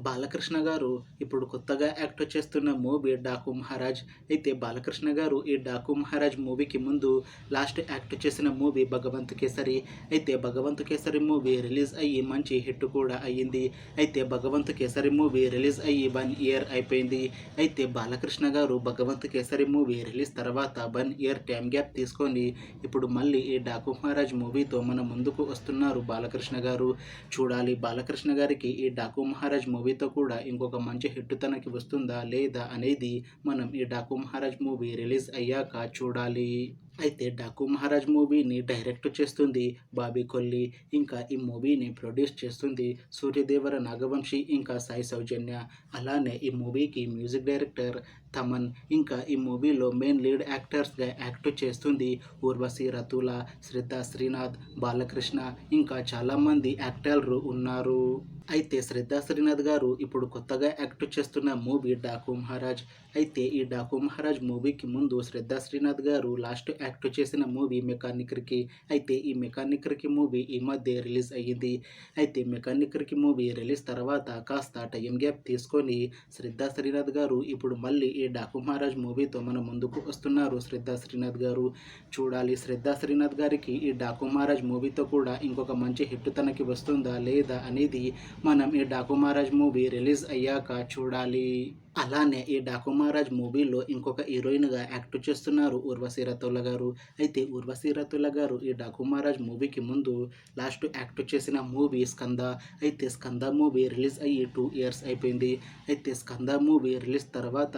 బాలకృష్ణ గారు ఇప్పుడు కొత్తగా యాక్ట్ చేస్తున్న మూవీ 'డాకు మహారాజ్'. అయితే బాలకృష్ణ గారు ఈ 'డాకు మహారాజ్' మూవీకి ముందు లాస్ట్ యాక్ట్ చేసిన మూవీ 'భగవంత్ కేసరి'. అయితే 'భగవంత్ కేసరి' మూవీ రిలీజ్ అయ్యి మంచి హిట్ కూడా అయ్యింది. అయితే 'భగవంత్ కేసరి' మూవీ రిలీజ్ అయ్యి 1 ఇయర్ అయిపోయింది. అయితే బాలకృష్ణ గారు 'భగవంత్ కేసరి' మూవీ రిలీజ్ తర్వాత 1 ఇయర్ టైం గ్యాప్ తీసుకొని ఇప్పుడు మళ్ళీ ఈ 'డాకు మహారాజ్' మూవీతో మన ముందుకు వస్తున్నారు బాలకృష్ణ గారు. చూడాలి బాలకృష్ణ గారికి ఈ 'డాకు మహారాజ్' మూవీతో కూడా ఇంకొక మంచి హిట్ తనకి వస్తుందా లేదా అనేది మనం ఈ 'డాకు మహారాజ్' మూవీ రిలీజ్ అయ్యాక చూడాలి. అయితే 'డాకు మహారాజ్' మూవీని డైరెక్ట్ చేస్తుంది బాబీ కొల్లి. ఇంకా ఈ మూవీని ప్రొడ్యూస్ చేస్తుంది సూర్యదేవర నాగవంశి ఇంకా సాయి సౌజన్య. అలానే ఈ మూవీకి మ్యూజిక్ డైరెక్టర్ తమన్. ఇంకా ఈ మూవీలో మెయిన్ లీడ్ యాక్టర్స్గా యాక్ట్ చేస్తుంది ఊర్వశి రతుల, శ్రద్ధ శ్రీనాథ్, బాలకృష్ణ ఇంకా చాలామంది యాక్టర్లు ఉన్నారు. అయితే శ్రద్ధ శ్రీనాథ్ గారు ఇప్పుడు కొత్తగా యాక్ట్ చేస్తున్న మూవీ 'డాకు మహారాజ్'. అయితే ఈ 'డాకు మహారాజ్' మూవీకి ముందు శ్రద్ధ శ్రీనాథ్ గారు లాస్ట్ యాక్ట్ చేసిన మూవీ 'మెకానిక్ రికీ'. అయితే ఈ 'మెకానిక్ రికీ' మూవీ ఈ మధ్య రిలీజ్ అయ్యింది. అయితే 'మెకానిక్ రికీ' మూవీ రిలీజ్ తర్వాత కాస్త టైం గ్యాప్ తీసుకొని శ్రద్ధ శ్రీనాథ్ గారు ఇప్పుడు మళ్ళీ ఈ 'డాకు మహారాజ్' మూవీతో మన ముందుకు వస్తున్నారు శ్రద్ధ శ్రీనాథ్ గారు. చూడాలి శ్రద్ధ శ్రీనాథ్ గారికి ఈ 'డాకు మహారాజ్' మూవీతో కూడా ఇంకొక మంచి హిట్ తనకి వస్తుందా లేదా అనేది మనం ఈ 'డాకు మహారాజ్' మూవీ రిలీజ్ అయ్యాక చూడాలి. అలానే ఈ 'డాకు మహారాజ్' మూవీలో ఇంకొక హీరోయిన్గా యాక్ట్ చేస్తున్నారు ఊర్వశి రతౌల గారు. అయితే ఊర్వశి రతౌల గారు ఈ 'డాకు మహారాజ్' మూవీకి ముందు లాస్ట్ యాక్ట్ చేసిన మూవీ 'స్కంద'. అయితే 'స్కంద' మూవీ రిలీజ్ అయ్యి 2 ఇయర్స్ అయిపోయింది. అయితే 'స్కంద' మూవీ రిలీజ్ తర్వాత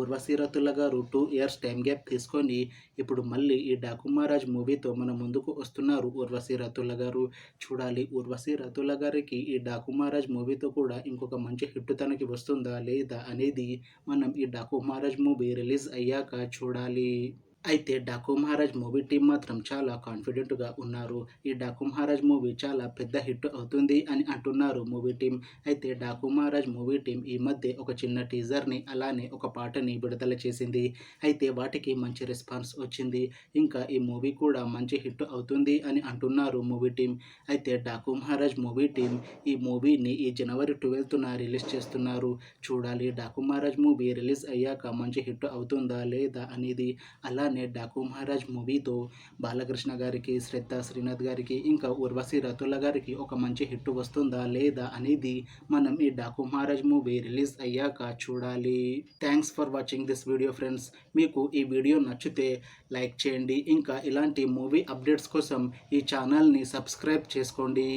ఊర్వశి రతౌల గారు 2 ఇయర్స్ టైం గ్యాప్ తీసుకొని ఇప్పుడు మళ్ళీ ఈ 'డాకు మహారాజ్' మూవీతో మన ముందుకు వస్తున్నారు ఊర్వశి రతౌల గారు. చూడాలి ఊర్వశి రతౌల గారికి ఈ 'డాకు మహారాజ్' మూవీతో కూడా ఇంకొక మంచి హిట్ తనకి వస్తుందా లేదా అనేది మనం ఈ 'డాకు మహారాజ్' మూవీ రిలీజ్ అయ్యాక చూడాలి. అయితే 'డాకు మహారాజ్' మూవీ టీం మాత్రం చాలా కాన్ఫిడెంట్గా ఉన్నారు. ఈ 'డాకు మహారాజ్' మూవీ చాలా పెద్ద హిట్ అవుతుంది అని అంటున్నారు మూవీ టీం. అయితే 'డాకు మహారాజ్' మూవీ టీం ఈ మధ్య ఒక చిన్న టీజర్ని అలానే ఒక పాటని విడుదల చేసింది. అయితే వాటికి మంచి రెస్పాన్స్ వచ్చింది. ఇంకా ఈ మూవీ కూడా మంచి హిట్ అవుతుంది అని అంటున్నారు మూవీ టీం. అయితే 'డాకు మహారాజ్' మూవీ టీం ఈ మూవీని ఈ జనవరి 12న రిలీజ్ చేస్తున్నారు. చూడాలి 'డాకు మహారాజ్' మూవీ రిలీజ్ అయ్యాక మంచి హిట్ అవుతుందా లేదా అనేది. అలానే 'డాకు మహారాజ్' మూవీతో బాలకృష్ణ గారికి, శ్రద్ధ శ్రీనాథ్ గారికి ఇంకా ఊర్వశి రతౌల గారికి ఒక మంచి హిట్ వస్తుందా లేదా అనేది మనం ఈ 'డాకు మహారాజ్' మూవీ రిలీజ్ అయ్యాక చూడాలి. Thanks for watching this video friends. మీకు ఈ వీడియో నచ్చితే లైక్ చేయండి. ఇంకా ఇలాంటి మూవీ అప్డేట్స్ కోసం ఈ ఛానల్ని సబ్స్క్రైబ్ చేసుకోండి.